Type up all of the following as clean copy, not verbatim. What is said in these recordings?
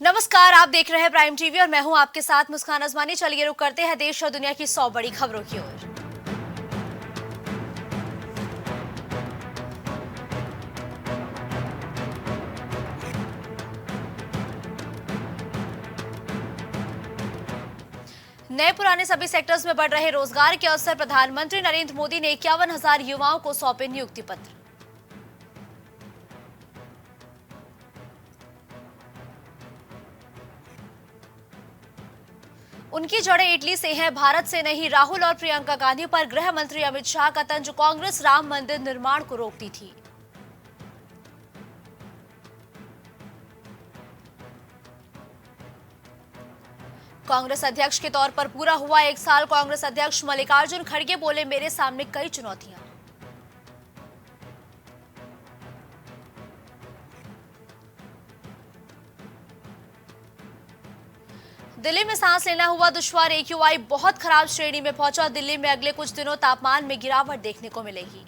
नमस्कार, आप देख रहे हैं प्राइम टीवी और मैं हूं आपके साथ मुस्कान अजमानी। चलिए रुक करते हैं देश और दुनिया की 100 बड़ी खबरों की ओर। नए पुराने सभी सेक्टर्स में बढ़ रहे रोजगार के अवसर, प्रधानमंत्री नरेंद्र मोदी ने 51,000 युवाओं को सौंपे नियुक्ति पत्र। उनकी जड़ें इटली से हैं, भारत से नहीं। राहुल और प्रियंका गांधी पर गृह मंत्री अमित शाह का तंज, कांग्रेस राम मंदिर निर्माण को रोकती थी। कांग्रेस अध्यक्ष के तौर पर पूरा हुआ 1 साल, कांग्रेस अध्यक्ष मल्लिकार्जुन खड़गे बोले, मेरे सामने कई चुनौतियां। दिल्ली में सांस लेना हुआ दुश्वार, एक्यूआई बहुत खराब श्रेणी में पहुंचा। दिल्ली में अगले कुछ दिनों तापमान में गिरावट देखने को मिलेगी।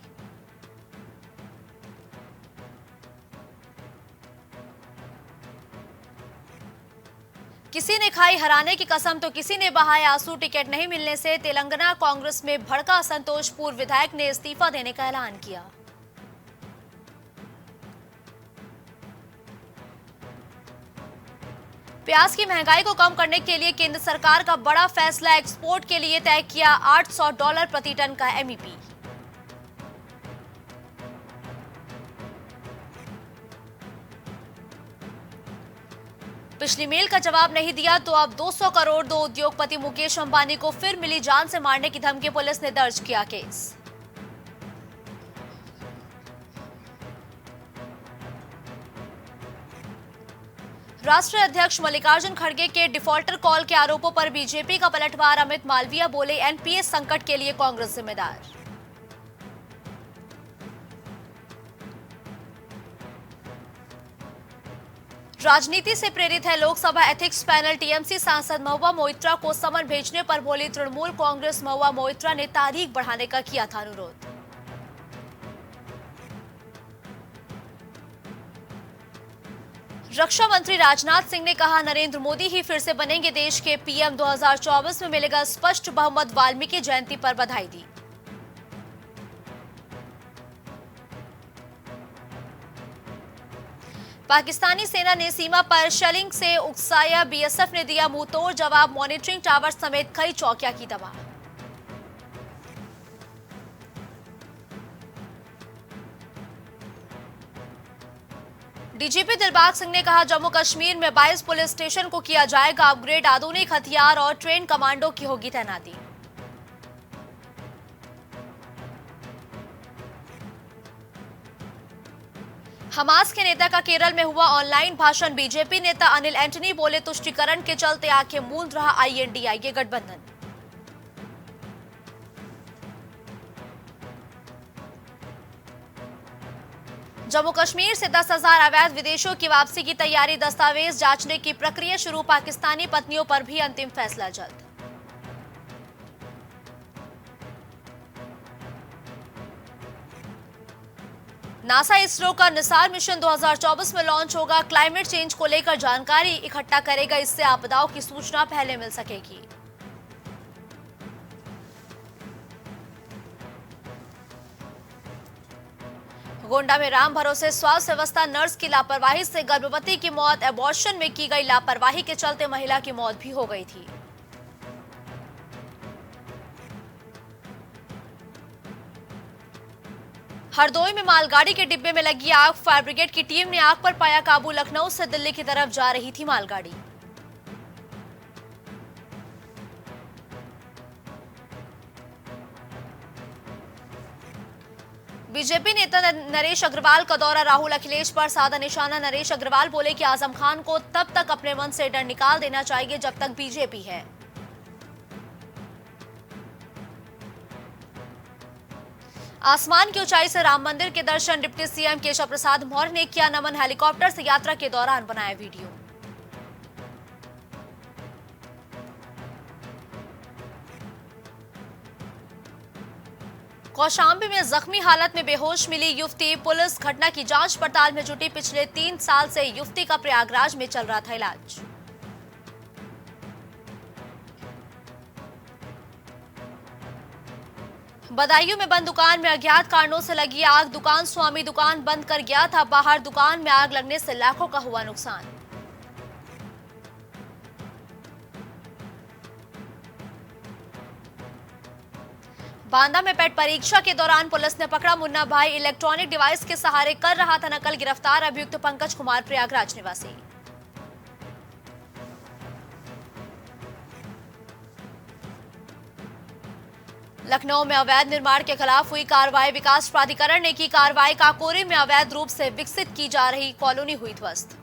किसी ने खाई हराने की कसम तो किसी ने बहाए आंसू। टिकट नहीं मिलने से तेलंगाना कांग्रेस में भड़का असंतोष, पूर्व विधायक ने इस्तीफा देने का ऐलान किया। प्याज की महंगाई को कम करने के लिए केंद्र सरकार का बड़ा फैसला, एक्सपोर्ट के लिए तय किया $800 प्रति टन का एमईपी। पिछली मेल का जवाब नहीं दिया तो अब 200 करोड़ दो। उद्योगपति मुकेश अंबानी को फिर मिली जान से मारने की धमकी, पुलिस ने दर्ज किया केस। राष्ट्रीय अध्यक्ष मल्लिकार्जुन खड़गे के डिफॉल्टर कॉल के आरोपों पर बीजेपी का पलटवार, अमित मालविया बोले, एनपीएस संकट के लिए कांग्रेस जिम्मेदार। राजनीति से प्रेरित है लोकसभा एथिक्स पैनल, टीएमसी सांसद महुआ मोइत्रा को समन भेजने पर बोली तृणमूल कांग्रेस, महुआ मोइत्रा ने तारीख बढ़ाने का किया था अनुरोध। रक्षा मंत्री राजनाथ सिंह ने कहा, नरेंद्र मोदी ही फिर से बनेंगे देश के पीएम, 2024 में मिलेगा स्पष्ट बहुमत, वाल्मीकि जयंती पर बधाई दी। पाकिस्तानी सेना ने सीमा पर शेलिंग से उकसाया, बीएसएफ ने दिया मुंहतोड़ जवाब, मॉनिटरिंग टावर समेत कई चौकियां की तबाह। डीजीपी दिलबाग सिंह ने कहा, जम्मू कश्मीर में 22 पुलिस स्टेशन को किया जाएगा अपग्रेड, आधुनिक हथियार और ट्रेन कमांडो की होगी तैनाती। हमास के नेता का केरल में हुआ ऑनलाइन भाषण, बीजेपी नेता अनिल एंटनी बोले, तुष्टीकरण के चलते आंखें मूंद रहा आईएनडीआईए गठबंधन। जम्मू कश्मीर से 10,000 अवैध विदेशियों की वापसी की तैयारी, दस्तावेज जांचने की प्रक्रिया शुरू, पाकिस्तानी पत्नियों पर भी अंतिम फैसला जल्द। नासा इसरो का निसार मिशन 2024 में लॉन्च होगा, क्लाइमेट चेंज को लेकर जानकारी इकट्ठा करेगा, इससे आपदाओं की सूचना पहले मिल सकेगी। गोंडा में राम भरोसे स्वास्थ्य व्यवस्था, नर्स की लापरवाही से गर्भवती की मौत, एबॉर्शन में की गई लापरवाही के चलते महिला की मौत भी हो गई थी। हरदोई में मालगाड़ी के डिब्बे में लगी आग, फायर ब्रिगेड की टीम ने आग पर पाया काबू, लखनऊ से दिल्ली की तरफ जा रही थी मालगाड़ी। बीजेपी नेता नरेश अग्रवाल का दौरा, राहुल अखिलेश पर साधा निशाना, नरेश अग्रवाल बोले कि आजम खान को तब तक अपने मन से डर निकाल देना चाहिए जब तक बीजेपी है। आसमान की ऊंचाई से राम मंदिर के दर्शन, डिप्टी सीएम केशव प्रसाद मौर्य ने किया नमन, हेलीकॉप्टर से यात्रा के दौरान बनाया वीडियो। कौशाम्बी में जख्मी हालत में बेहोश मिली युवती, पुलिस घटना की जांच पड़ताल में जुटी। पिछले 3 साल से युवती का प्रयागराज में चल रहा था इलाज। बदायूं में बंद दुकान में अज्ञात कारणों से लगी आग। दुकान स्वामी दुकान बंद कर गया था बाहर। दुकान में आग लगने से लाखों का हुआ नुकसान। बांदा में पेट परीक्षा के दौरान पुलिस ने पकड़ा मुन्ना भाई। इलेक्ट्रॉनिक डिवाइस के सहारे कर रहा था नकल। गिरफ्तार अभियुक्त पंकज कुमार, प्रयागराज निवासी। लखनऊ में अवैध निर्माण के खिलाफ हुई कार्रवाई। विकास प्राधिकरण ने की कार्रवाई। काकोरी में अवैध रूप से विकसित की जा रही कॉलोनी हुई ध्वस्त।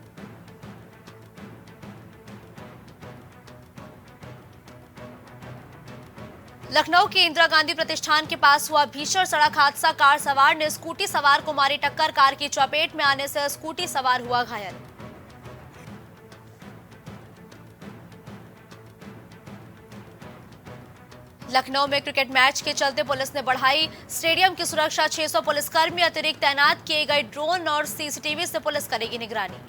लखनऊ के इंदिरा गांधी प्रतिष्ठान के पास हुआ भीषण सड़क हादसा। कार सवार ने स्कूटी सवार को मारी टक्कर। कार की चपेट में आने से स्कूटी सवार हुआ घायल। लखनऊ में क्रिकेट मैच के चलते पुलिस ने बढ़ाई स्टेडियम की सुरक्षा। 600 पुलिसकर्मी अतिरिक्त तैनात किए गए। ड्रोन और सीसीटीवी से पुलिस करेगी निगरानी।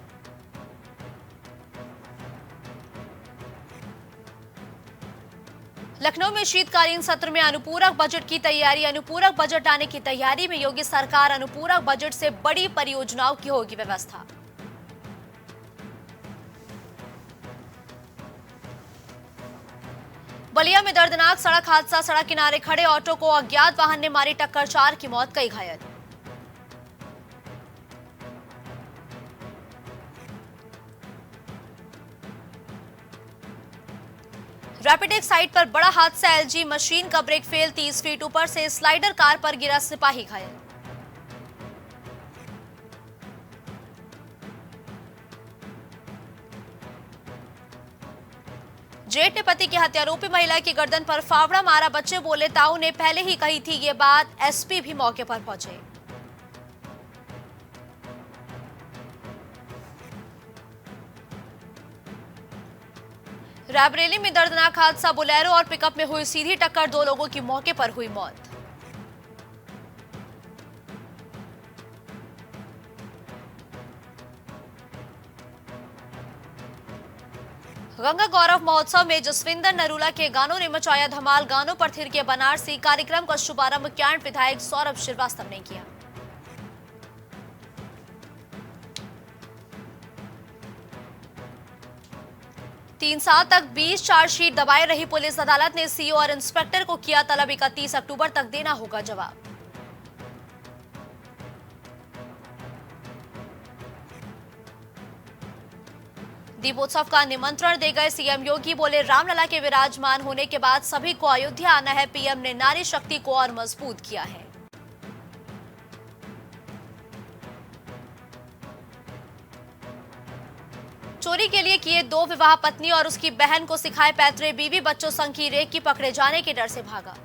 लखनऊ में शीतकालीन सत्र में अनुपूरक बजट की तैयारी। अनुपूरक बजट आने की तैयारी में योगी सरकार। अनुपूरक बजट से बड़ी परियोजनाओं की होगी व्यवस्था। बलिया में दर्दनाक सड़क हादसा। सड़क किनारे खड़े ऑटो को अज्ञात वाहन ने मारी टक्कर। 4 की मौत, कई घायल। रैपिडेक्स साइट पर बड़ा हादसा। एलजी मशीन का ब्रेक फेल। 30 फीट ऊपर से स्लाइडर कार पर गिरा सिपाही घायल। जेठ ने पति की हत्यारोपी महिला की गर्दन पर फावड़ा मारा। बच्चे बोले ताऊ ने पहले ही कही थी ये बात। एसपी भी मौके पर पहुंचे। रायबरेली में दर्दनाक हादसा। बोलेरो और पिकअप में हुई सीधी टक्कर। 2 लोगों की मौके पर हुई मौत। गंगा गौरव महोत्सव में जसविंदर नरूला के गानों ने मचाया धमाल। गानों पर थिरके बनारसी। कार्यक्रम का शुभारंभ कैंट विधायक सौरभ श्रीवास्तव ने किया। तीन साल तक 20 चार्जशीट दबाए रही पुलिस। अदालत ने सीओ और इंस्पेक्टर को किया तलब। 31 अक्टूबर तक देना होगा जवाब। दीपोत्सव का निमंत्रण दे गए सीएम योगी। बोले रामलला के विराजमान होने के बाद सभी को अयोध्या आना है। पीएम ने नारी शक्ति को और मजबूत किया है। चोरी के लिए किए 2 विवाह। पत्नी और उसकी बहन को सिखाए पैतरे। बीवी बच्चों संग की रेक की पकड़े जाने के डर से भागा।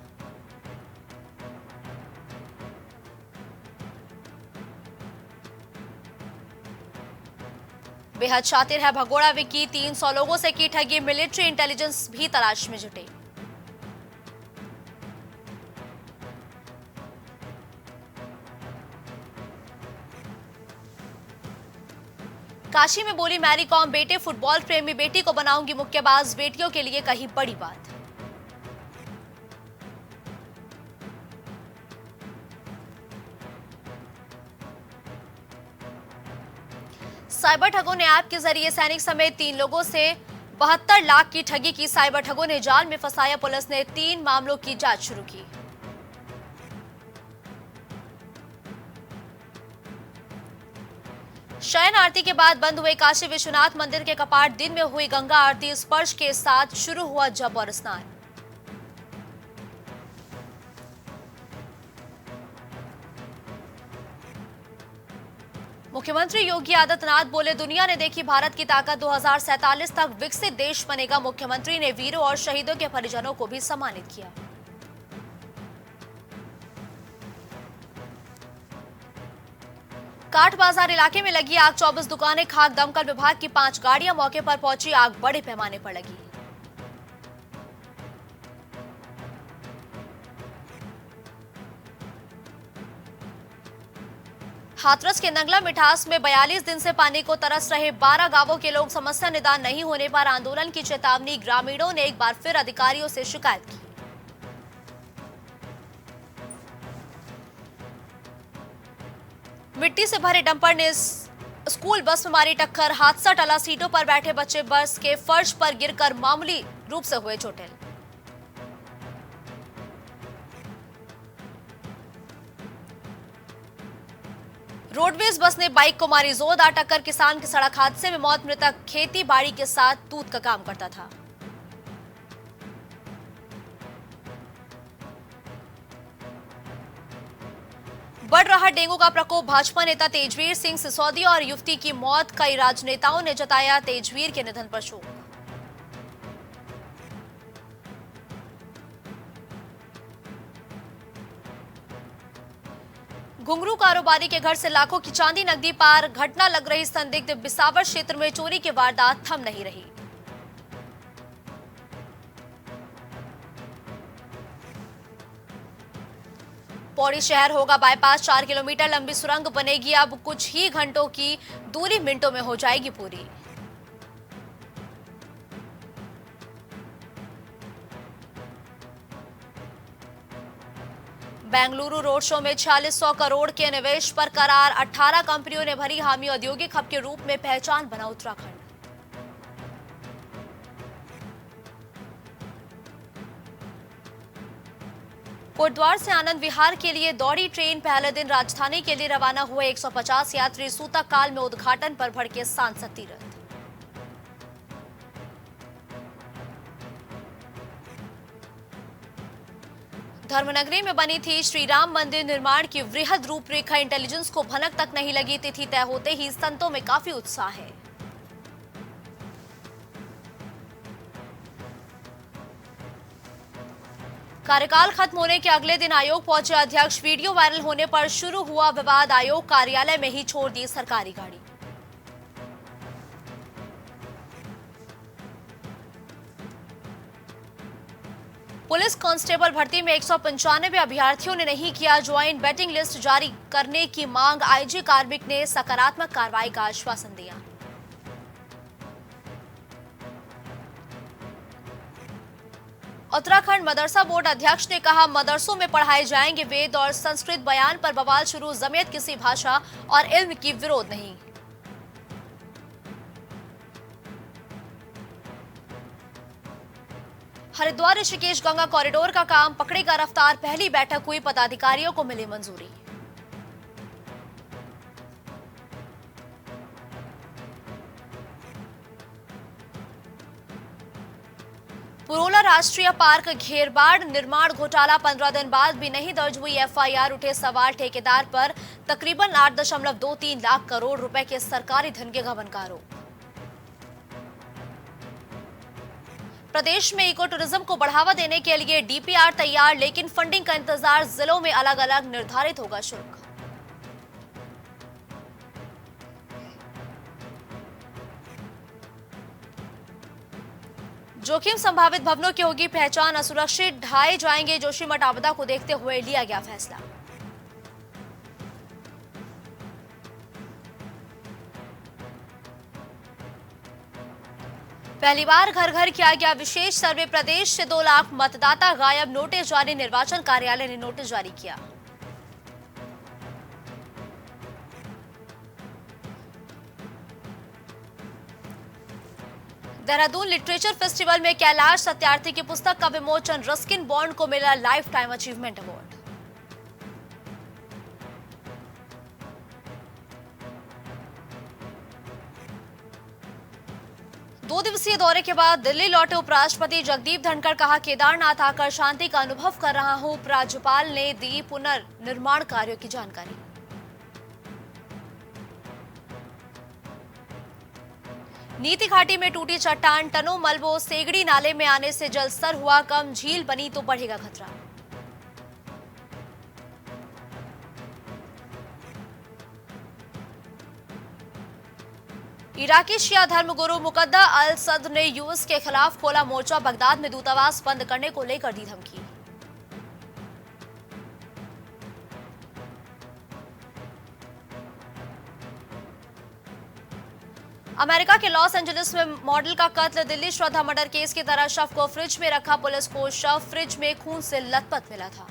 बेहद शातिर है भगोड़ा विक्की। 300 लोगों से की ठगी। मिलिट्री इंटेलिजेंस भी तलाश में जुटे। काशी में बोली मैरी कॉम, बेटे फुटबॉल प्रेमी, बेटी को बनाऊंगी मुक्केबाज। बेटियों के लिए कही बड़ी बात। साइबर ठगों ने ऐप के जरिए सैनिक समेत 3 लोगों से 72 लाख की ठगी की। साइबर ठगों ने जाल में फंसाया। पुलिस ने 3 मामलों की जांच शुरू की। शयन आरती के बाद बंद हुए काशी विश्वनाथ मंदिर के कपाट। दिन में हुई गंगा आरती। स्पर्श के साथ शुरू हुआ जप और स्नान। मुख्यमंत्री योगी आदित्यनाथ बोले दुनिया ने देखी भारत की ताकत। 2047 तक विकसित देश बनेगा। मुख्यमंत्री ने वीरों और शहीदों के परिजनों को भी सम्मानित किया। काठ बाजार इलाके में लगी आग। 24 दुकानें खाक। दमकल विभाग की 5 गाड़ियां मौके पर पहुंची। आग बड़े पैमाने पर लगी। हाथरस के नंगला मिठास में 42 दिन से पानी को तरस रहे 12 गांवों के लोग समस्या निदान नहीं होने पर आंदोलन की चेतावनी। ग्रामीणों ने एक बार फिर अधिकारियों से शिकायत की। मिट्टी से भरे डंपर ने स्कूल बस में मारी टक्कर। हादसा टला, सीटों पर बैठे बच्चे बस के फर्श पर गिरकर मामूली रूप से हुए चोटिल। रोडवेज बस ने बाइक को मारी जोरदार टक्कर। किसान की सड़क हादसे में मौत। मृतक खेती बाड़ी के साथ दूध का काम करता था। बढ़ रहा डेंगू का प्रकोप। भाजपा नेता तेजवीर सिंह सिसोदिया और युवती की मौत। कई राजनेताओं ने जताया तेजवीर के निधन पर शोक। घुंघरू कारोबारी के घर से लाखों की चांदी नकदी पार। घटना लग रही संदिग्ध। बिसावर क्षेत्र में चोरी की वारदात थम नहीं रही। पौड़ी शहर होगा बाईपास। 4 किलोमीटर लंबी सुरंग बनेगी। अब कुछ ही घंटों की दूरी मिनटों में हो जाएगी पूरी। बेंगलुरु रोड शो में 4600 करोड़ के निवेश पर करार। 18 कंपनियों ने भरी हामी। औद्योगिक हब के रूप में पहचान बना उत्तराखंड। कोटद्वार से आनंद विहार के लिए दौड़ी ट्रेन। पहले दिन राजधानी के लिए रवाना हुए 150 यात्री। सूतककाल में उद्घाटन पर भड़के सांसद तीरथ। धर्मनगरी में बनी थी श्री राम मंदिर निर्माण की वृहद रूपरेखा। इंटेलिजेंस को भनक तक नहीं लगी। तिथि तय होते ही संतों में काफी उत्साह है। कार्यकाल खत्म होने के अगले दिन आयोग पहुंचे अध्यक्ष। वीडियो वायरल होने पर शुरू हुआ विवाद। आयोग कार्यालय में ही छोड़ दी सरकारी गाड़ी। पुलिस कांस्टेबल भर्ती में 195 अभ्यर्थियों ने नहीं किया ज्वाइन। वेटिंग लिस्ट जारी करने की मांग। आईजी कार्मिक ने सकारात्मक कार्रवाई का आश्वासन दिया। उत्तराखंड मदरसा बोर्ड अध्यक्ष ने कहा मदरसों में पढ़ाए जाएंगे वेद और संस्कृत। बयान पर बवाल शुरू। जमीयत किसी भाषा और इल्म की विरोध नहीं। हरिद्वार ऋषिकेश गंगा कॉरिडोर का काम पकड़ेगा रफ्तार। पहली बैठक हुई। पदाधिकारियों को मिली मंजूरी। पुरोला राष्ट्रीय पार्क घेरबाड़ निर्माण घोटाला। 15 दिन बाद भी नहीं दर्ज हुई एफआईआर। उठे सवाल ठेकेदार पर तकरीबन 8.23 लाख करोड़ रुपए के सरकारी धन के गबन का आरोप। प्रदेश में इको टूरिज्म को बढ़ावा देने के लिए डीपीआर तैयार, लेकिन फंडिंग का इंतजार। जिलों में अलग अलग निर्धारित होगा शुल्क। जोखिम संभावित भवनों की होगी पहचान। असुरक्षित ढाए जाएंगे। जोशीमठ आपदा को देखते हुए लिया गया फैसला। पहली बार घर घर किया गया विशेष सर्वे। प्रदेश से 2 लाख मतदाता गायब। नोटिस जारी। निर्वाचन कार्यालय ने नोटिस जारी किया। देहरादून लिटरेचर फेस्टिवल में कैलाश सत्यार्थी की पुस्तक का विमोचन। रस्किन बॉन्ड को मिला लाइफ टाइम अचीवमेंट अवार्ड। दो दिवसीय दौरे के बाद दिल्ली लौटे उपराष्ट्रपति जगदीप धनखड़। कहा केदारनाथ आकर शांति का अनुभव कर रहा हूं। उपराज्यपाल ने दी पुनर्निर्माण कार्यों की जानकारी। नीति घाटी में टूटी चट्टान। टनों मलबो सेगड़ी नाले में आने से जलस्तर हुआ कम। झील बनी तो बढ़ेगा खतरा। इराकी शिया धर्मगुरु मुकद्दा अल सद्र ने यूएस के खिलाफ खोला मोर्चा। बगदाद में दूतावास बंद करने को लेकर दी धमकी। अमेरिका के लॉस एंजलिस में मॉडल का कत्ल, दिल्ली श्रद्धा मर्डर केस की तरह शव को फ्रिज में रखा पुलिस को शव फ्रिज में खून से लथपथ मिला था।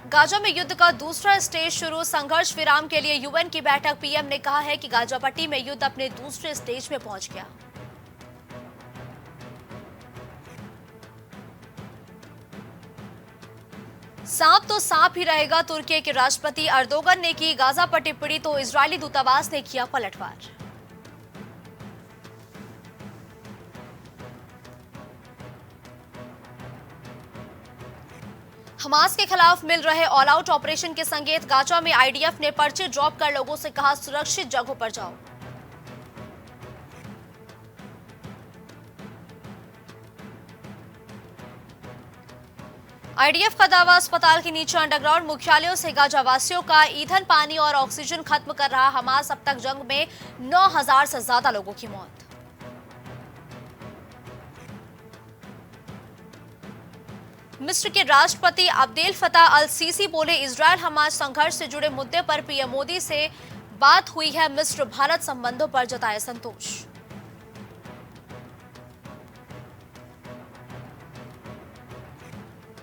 गाजा में युद्ध का दूसरा स्टेज शुरू, संघर्ष विराम के लिए यूएन की बैठक। पीएम ने कहा है कि गाजा पट्टी में युद्ध अपने दूसरे स्टेज में पहुंच गया। सांप तो सांप ही रहेगा, तुर्की के राष्ट्रपति अर्दोगन ने की गाजा पर टिप्पणी तो इजरायली दूतावास ने किया पलटवार। हमास के खिलाफ मिल रहे ऑल आउट ऑपरेशन के संकेत, गाजा में आईडीएफ ने पर्चे ड्रॉप कर लोगों से कहा सुरक्षित जगहों पर जाओ। आईडीएफ का दावा, अस्पताल के नीचे अंडरग्राउंड मुख्यालयों से गाजा वासियों का ईंधन, पानी और ऑक्सीजन खत्म कर रहा हमास। अब तक जंग में 9,000 से ज्यादा लोगों की मौत। मिस्र के राष्ट्रपति अब्देल फताह अल सीसी बोले, इजरायल हमास संघर्ष से जुड़े मुद्दे पर पीएम मोदी से बात हुई है, मिस्र भारत संबंधों पर जताया संतोष।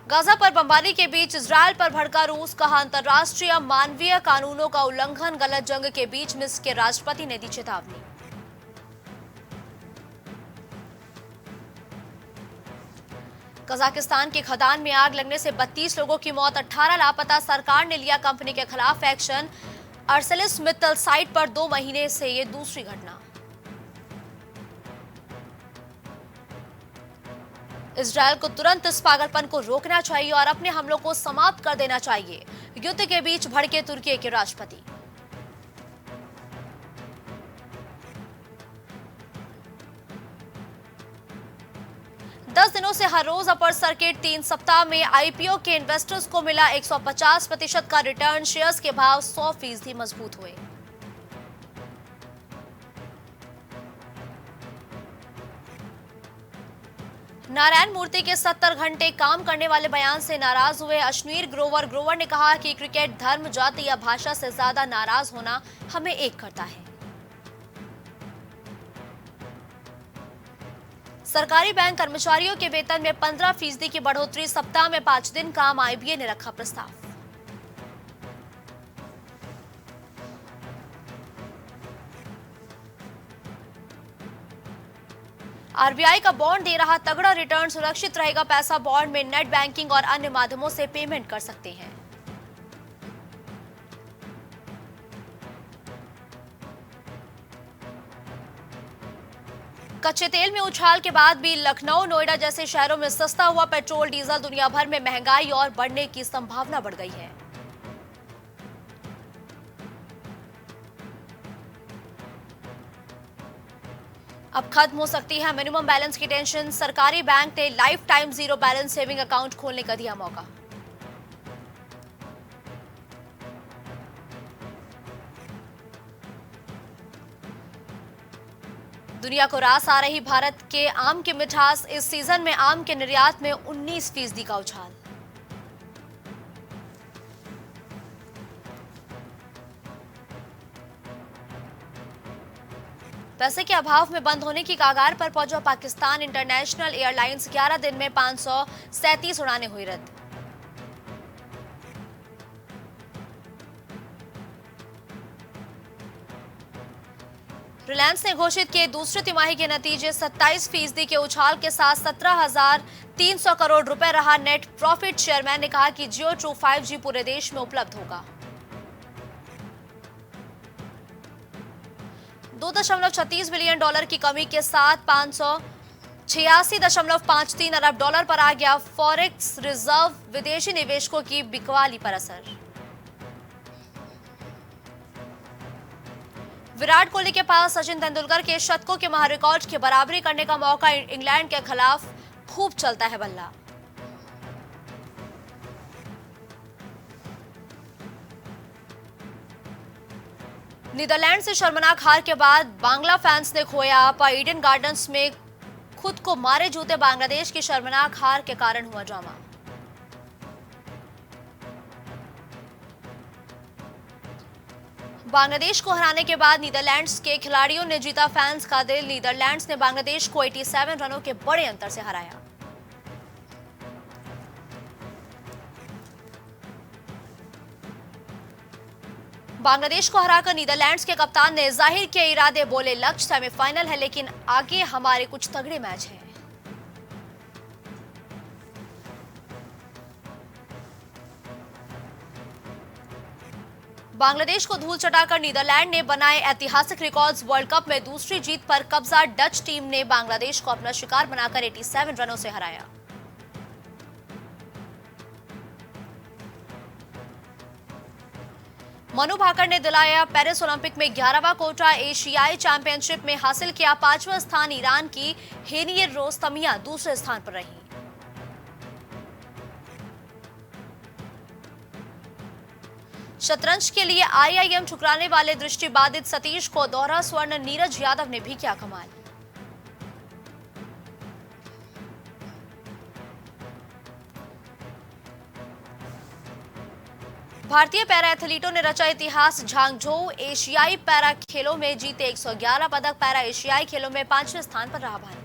गाजा पर बमबारी के बीच इजरायल पर भड़का रूस, कहा अंतर्राष्ट्रीय मानवीय कानूनों का उल्लंघन, गलत जंग के बीच मिस्र के राष्ट्रपति ने दी चेतावनी। कजाकिस्तान के खदान में आग लगने से 32 लोगों की मौत, 18 लापता, सरकार ने लिया कंपनी के खिलाफ एक्शन। ArcelorMittal साइट पर 2 महीने से ये दूसरी घटना। इजरायल को तुरंत इस पागलपन को रोकना चाहिए और अपने हमलों को समाप्त कर देना चाहिए, युद्ध के बीच भड़के तुर्की के राष्ट्रपति। दस दिनों से हर रोज अपर सर्किट, 3 सप्ताह में आईपीओ के इन्वेस्टर्स को मिला 150% का रिटर्न, शेयर्स के भाव 100% मजबूत हुए। नारायण मूर्ति के 70 घंटे काम करने वाले बयान से नाराज हुए अश्नीर ग्रोवर ने कहा कि क्रिकेट धर्म, जाति या भाषा से ज्यादा नाराज होना हमें एक करता है। सरकारी बैंक कर्मचारियों के वेतन में 15% की बढ़ोतरी, सप्ताह में 5 दिन काम, आईबीए ने रखा प्रस्ताव। आरबीआई का बॉन्ड दे रहा तगड़ा रिटर्न, सुरक्षित रहेगा पैसा, बॉन्ड में नेट बैंकिंग और अन्य माध्यमों से पेमेंट कर सकते हैं। कच्चे तेल में उछाल के बाद भी लखनऊ, नोएडा जैसे शहरों में सस्ता हुआ पेट्रोल डीजल, दुनिया भर में महंगाई और बढ़ने की संभावना बढ़ गई है। अब खत्म हो सकती है मिनिमम बैलेंस की टेंशन, सरकारी बैंक ने life time zero balance saving account खोलने का दिया मौका। दुनिया को रास आ रही भारत के आम की मिठास, इस सीजन में आम के निर्यात में 19% का उछाल। पैसे के अभाव में बंद होने की कगार पर पहुंचा पाकिस्तान इंटरनेशनल एयरलाइंस, 11 दिन में 537 उड़ानें हुई रद्द। रिलायंस ने घोषित किए दूसरी तिमाही के नतीजे, 27% के उछाल के साथ 17,300 करोड़ रुपए रहा नेट प्रॉफिट। चेयरमैन ने कहा कि जियो ट्रू 5G पूरे देश में उपलब्ध होगा। 2.36 बिलियन डॉलर की कमी के साथ 586.53 अरब डॉलर पर आ गया फॉरेक्स रिजर्व, विदेशी निवेशकों की बिकवाली पर असर। विराट कोहली के पास सचिन तेंदुलकर के शतकों के महारिकॉर्ड की बराबरी करने का मौका, इंग्लैंड के खिलाफ खूब चलता है बल्ला। नीदरलैंड से शर्मनाक हार के बाद बांग्ला फैंस ने खोया आपा, ईडन गार्डन्स में खुद को मारे जूते, बांग्लादेश की शर्मनाक हार के कारण हुआ ड्रामा। बांग्लादेश को हराने के बाद नीदरलैंड्स के खिलाड़ियों ने जीता फैंस का दिल। नीदरलैंड्स ने बांग्लादेश को 87 रनों के बड़े अंतर से हराया। बांग्लादेश को हराकर नीदरलैंड्स के कप्तान ने जाहिर किए इरादे, बोले लक्ष्य सेमीफाइनल है लेकिन आगे हमारे कुछ तगड़े मैच हैं। बांग्लादेश को धूल चटाकर नीदरलैंड ने बनाए ऐतिहासिक रिकॉर्ड्स। वर्ल्ड कप में दूसरी जीत पर कब्जा। डच टीम ने बांग्लादेश को अपना शिकार बनाकर 87 रनों से हराया। मनु भाकर ने दिलाया पेरिस ओलंपिक में 11वां कोटा। एशियाई चैंपियनशिप में हासिल किया 5वां स्थान। ईरान की हेनियर रोस्तमिया दूसरे स्थान पर रही। शतरंज के लिए आईआईएम ठुकराने वाले दृष्टिबाधित सतीश को दोहरा स्वर्ण। नीरज यादव ने भी किया कमाल। भारतीय पैरा एथलीटों ने रचा इतिहास। झांगझोउ एशियाई पैरा खेलों में जीते 111 पदक। पैरा एशियाई खेलों में 5वें स्थान पर रहा भारत।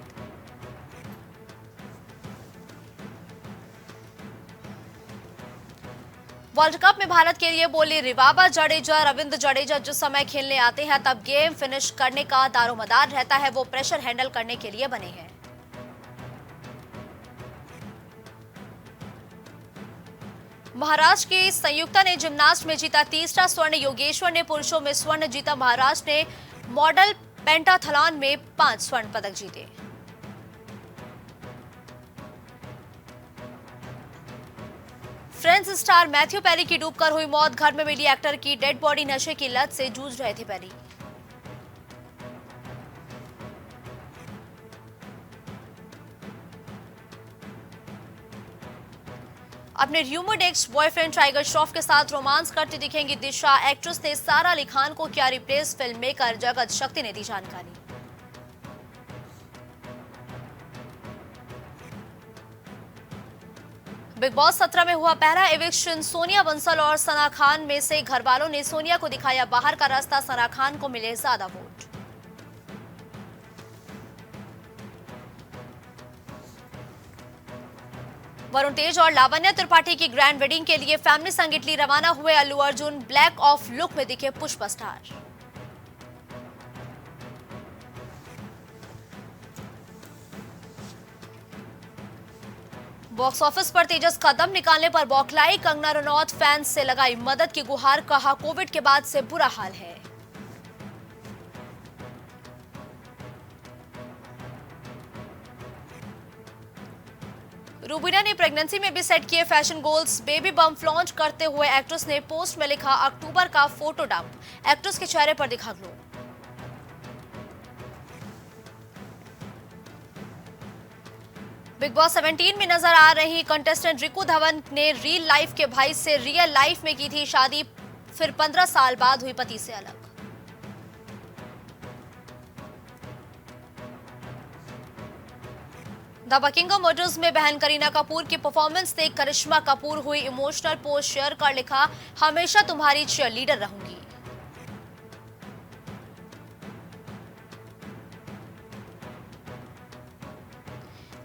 वर्ल्ड कप में भारत के लिए बोली रिवाबा जडेजा। रविंद्र जडेजा जिस समय खेलने आते हैं तब गेम फिनिश करने का दारोमदार रहता है। वो प्रेशर हैंडल करने के लिए बने हैं। महाराष्ट्र की संयुक्ता ने जिम्नास्ट में जीता तीसरा स्वर्ण। योगेश्वर ने पुरुषों में स्वर्ण जीता। महाराष्ट्र ने मॉडल पेंटाथलॉन में 5 स्वर्ण पदक जीते। फ्रेंड्स स्टार मैथ्यू पेरी की डूबकर हुई मौत। घर में मिली एक्टर की डेड बॉडी। नशे की लत से जूझ रहे थे पेरी। अपने rumoured ex boyfriend tiger Shroff के साथ रोमांस करती दिखेंगी दिशा। एक्ट्रेस ने सारा अली खान को किया रिप्लेस। फिल्म मेकर जगत शक्ति ने दी जानकारी। बिग बॉस 17 में हुआ पहला एविक्शन। सोनिया बंसल और सना खान में से घर वालों ने सोनिया को दिखाया बाहर का रास्ता। सना खान को मिले ज्यादा वोट। वरुण तेज और लावण्या त्रिपाठी की ग्रैंड वेडिंग के लिए फैमिली संग इटली रवाना हुए। Allu Arjun black of look में दिखे पुष्पा स्टार। बॉक्स ऑफिस पर तेजस कदम निकालने पर बौखलाई कंगना रनौत। फैंस से लगाई मदद की गुहार। कहा कोविड के बाद से बुरा हाल है। रूबीना ने प्रेगनेंसी में भी सेट किए fashion goals. Baby bump launch करते हुए एक्ट्रेस ने पोस्ट में लिखा अक्टूबर का फोटो डंप। एक्ट्रेस के चेहरे पर दिखा ग्लो। बिग बॉस 17 में नजर आ रही कंटेस्टेंट रिकू धवन ने रियल लाइफ के भाई से रियल लाइफ में की थी शादी। फिर 15 साल बाद हुई पति से अलग। द बकिंगम मोटर्स में बहन करीना कपूर की परफॉर्मेंस देख करिश्मा कपूर हुई इमोशनल। पोस्ट शेयर कर लिखा हमेशा तुम्हारी चीयर लीडर रहूंगी।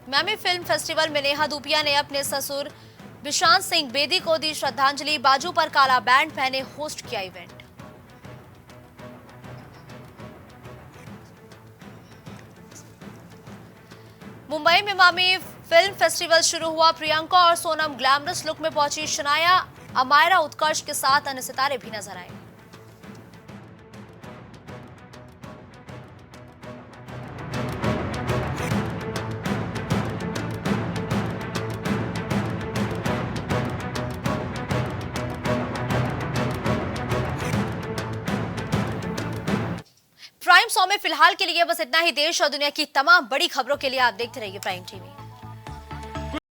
मैमी फिल्म फेस्टिवल में नेहा धूपिया ने अपने ससुर विशांत सिंह बेदी को दी श्रद्धांजलि। बाजू पर काला बैंड पहने होस्ट किया इवेंट। मुंबई में मामी फिल्म फेस्टिवल शुरू हुआ। प्रियंका और सोनम ग्लैमरस लुक में पहुंची। शनाया अमायरा उत्कर्ष के साथ अन्य सितारे भी नजर आए। प्राइम 100 में फिलहाल के लिए बस इतना ही। देश और दुनिया की तमाम बड़ी खबरों के लिए आप देखते रहिए प्राइम टीवी।